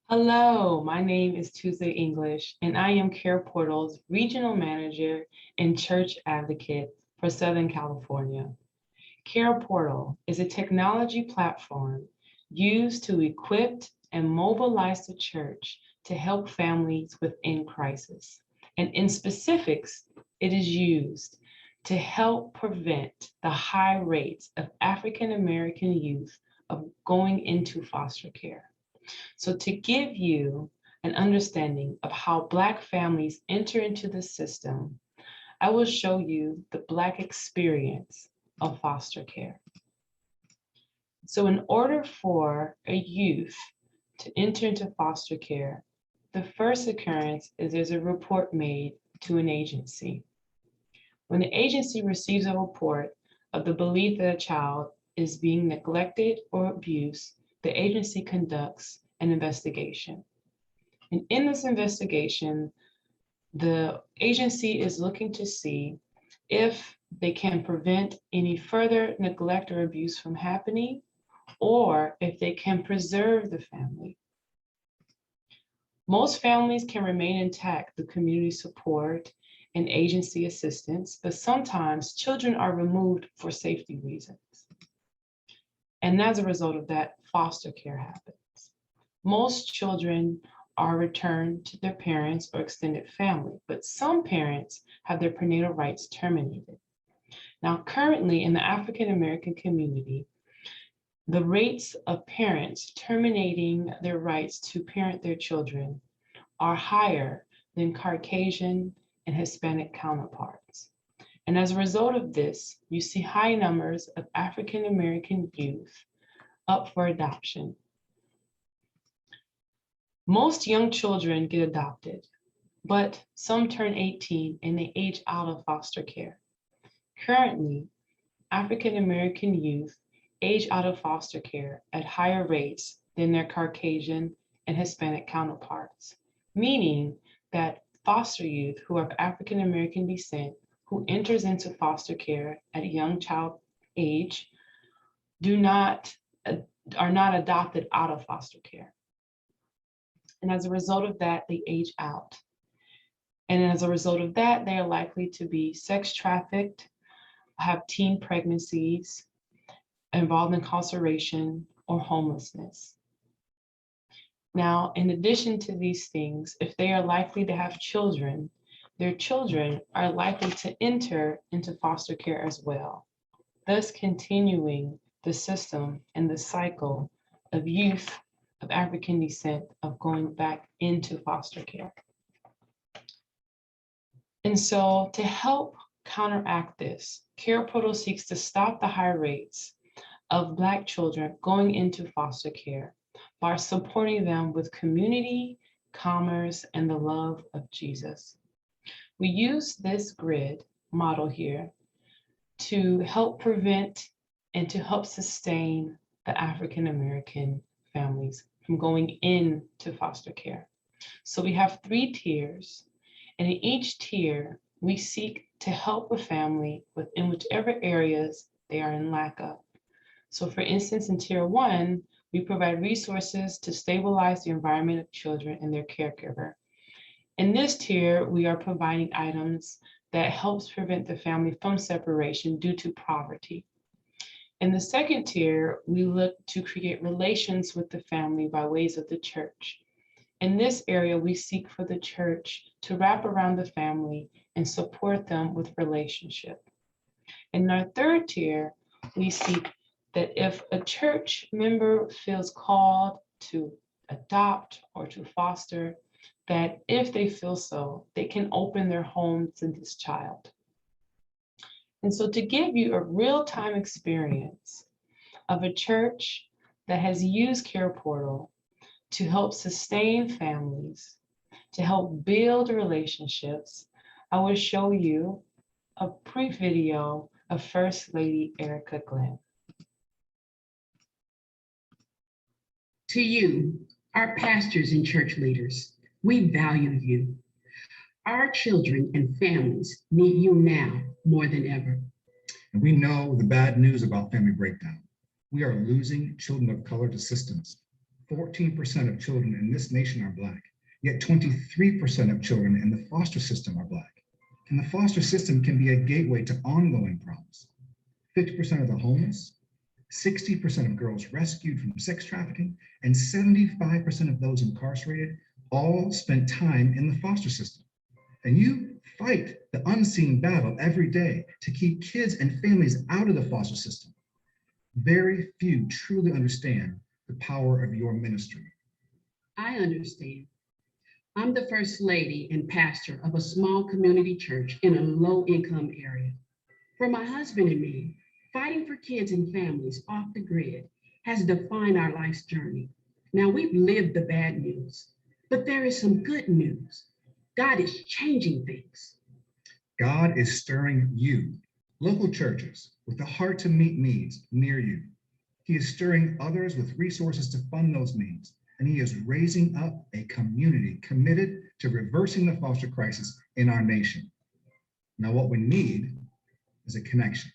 Hello, my name is Tuesday English, and I am CarePortal's Regional Manager and Church Advocate for Southern California. CarePortal is a technology platform used to equip and mobilize the church to help families within crisis. And in specifics, it is used to help prevent the high rates of African American youth of going into foster care. So to give you an understanding of how Black families enter into the system, I will show you the Black experience of foster care. So in order for a youth to enter into foster care, the first occurrence is there's a report made to an agency. When the agency receives a report of the belief that a child is being neglected or abused, the agency conducts an investigation. And in this investigation, the agency is looking to see if they can prevent any further neglect or abuse from happening, or if they can preserve the family. Most families can remain intact through community support and agency assistance, but sometimes children are removed for safety reasons. And as a result of that, foster care happens. Most children are returned to their parents or extended family, but some parents have their prenatal rights terminated. Now, currently in the African American community, the rates of parents terminating their rights to parent their children are higher than Caucasian and Hispanic counterparts. And as a result of this, you see high numbers of African American youth up for adoption. Most young children get adopted, but some turn 18 and they age out of foster care. Currently, African American youth age out of foster care at higher rates than their Caucasian and Hispanic counterparts, meaning that foster youth who are of African American descent who enters into foster care at a young child age are not adopted out of foster care. And as a result of that, they age out. And as a result of that, they are likely to be sex trafficked, have teen pregnancies, involved in incarceration or homelessness. Now, in addition to these things, if they are likely to have children, their children are likely to enter into foster care as well, thus continuing the system and the cycle of youth of African descent of going back into foster care. And so to help counteract this, CareProtal seeks to stop the high rates of Black children going into foster care by supporting them with community, commerce, and the love of Jesus. We use this grid model here to help prevent and to help sustain the African American families from going into foster care. So we have 3 tiers, and in each tier, we seek to help a family within whichever areas they are in lack of. So for instance, in tier 1, we provide resources to stabilize the environment of children and their caregiver. In this tier, we are providing items that helps prevent the family from separation due to poverty. In the second tier, we look to create relations with the family by ways of the church. In this area, we seek for the church to wrap around the family and support them with relationship. In our third tier, we seek that if a church member feels called to adopt or to foster, that if they feel so, they can open their home to this child. And so to give you a real-time experience of a church that has used CarePortal to help sustain families, to help build relationships, I will show you a brief video of First Lady Erica Glenn. To you, our pastors and church leaders, we value you. Our children and families need you now more than ever. And we know the bad news about family breakdown. We are losing children of color to systems. 14% of children in this nation are Black, yet 23% of children in the foster system are Black. And the foster system can be a gateway to ongoing problems. 50% of the homeless, 60% of girls rescued from sex trafficking, and 75% of those incarcerated all spent time in the foster system. And you fight the unseen battle every day to keep kids and families out of the foster system. Very few truly understand the power of your ministry. I understand. I'm the first lady and pastor of a small community church in a low-income area. For my husband and me, fighting for kids and families off the grid has defined our life's journey. Now we've lived the bad news, but there is some good news. God is changing things. God is stirring you, local churches, with a heart to meet needs near you. He is stirring others with resources to fund those needs, and he is raising up a community committed to reversing the foster crisis in our nation. Now, what we need is a connection,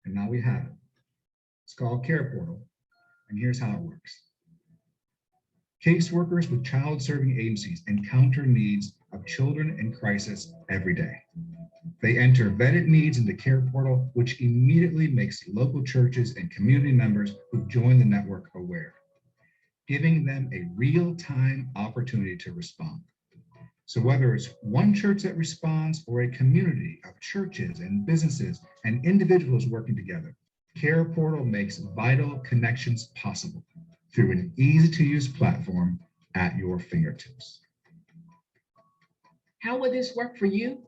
and now we have it. It's called CarePortal, and here's how it works. Caseworkers with child-serving agencies encounter needs of children in crisis every day. They enter vetted needs into CarePortal, which immediately makes local churches and community members who join the network aware, giving them a real-time opportunity to respond. So whether it's one church that responds or a community of churches and businesses and individuals working together, CarePortal makes vital connections possible through an easy-to-use platform at your fingertips. How will this work for you?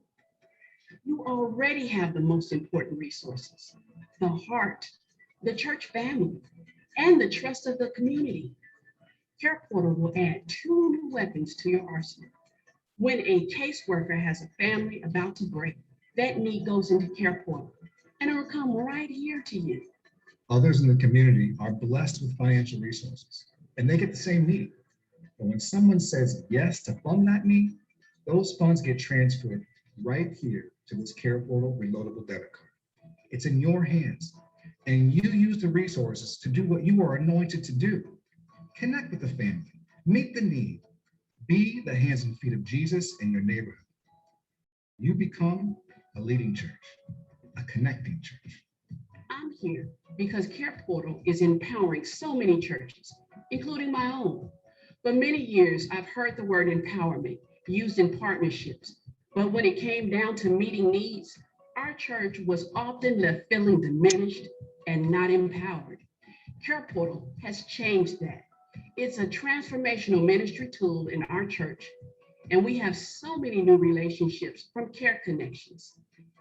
You already have the most important resources: the heart, the church family, and the trust of the community. CarePortal will add 2 new weapons to your arsenal. When a caseworker has a family about to break, that need goes into CarePortal, and it will come right here to you. Others in the community are blessed with financial resources, and they get the same need. But when someone says yes to fund that need, those funds get transferred right here to this CarePortal reloadable debit card. It's in your hands, and you use the resources to do what you are anointed to do. Connect with the family, meet the need, be the hands and feet of Jesus in your neighborhood. You become a leading church, a connecting church. I'm here because CarePortal is empowering so many churches, including my own. For many years, I've heard the word empowerment used in partnerships, but when it came down to meeting needs, our church was often left feeling diminished and not empowered. CarePortal has changed that. It's a transformational ministry tool in our church, and we have so many new relationships from care connections,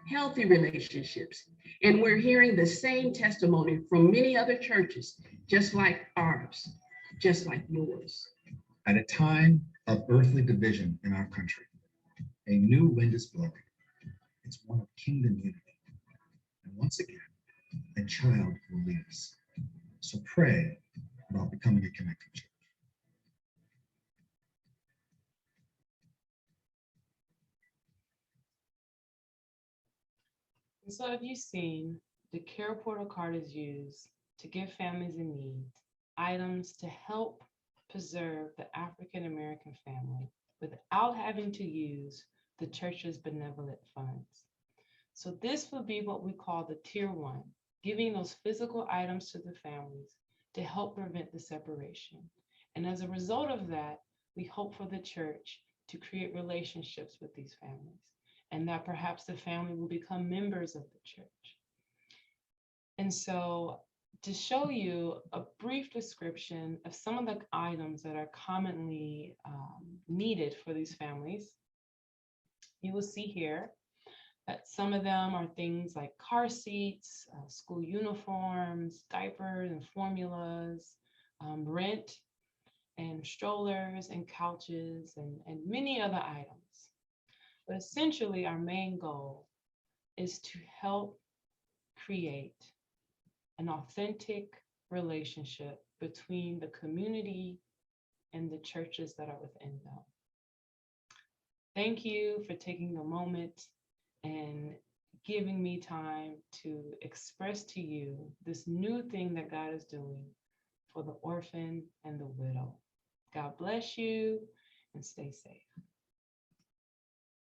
healthy relationships, and we're hearing the same testimony from many other churches, just like ours, just like yours. At a time of earthly division in our country, a new wind is blowing. It's one of kingdom unity. And once again, a child will lead us. So pray about becoming a connected church. And so have you seen the CarePortal card is used to give families in need items to help preserve the African American family without having to use the church's benevolent funds. So this would be what we call the tier 1, giving those physical items to the families to help prevent the separation. And as a result of that, we hope for the church to create relationships with these families, and that perhaps the family will become members of the church. And so to show you a brief description of some of the items that are commonly needed for these families, you will see here that some of them are things like car seats, school uniforms, diapers and formulas, rent and strollers and couches and many other items. But essentially our main goal is to help create an authentic relationship between the community and the churches that are within them. Thank you for taking a moment and giving me time to express to you this new thing that God is doing for the orphan and the widow. God bless you and stay safe.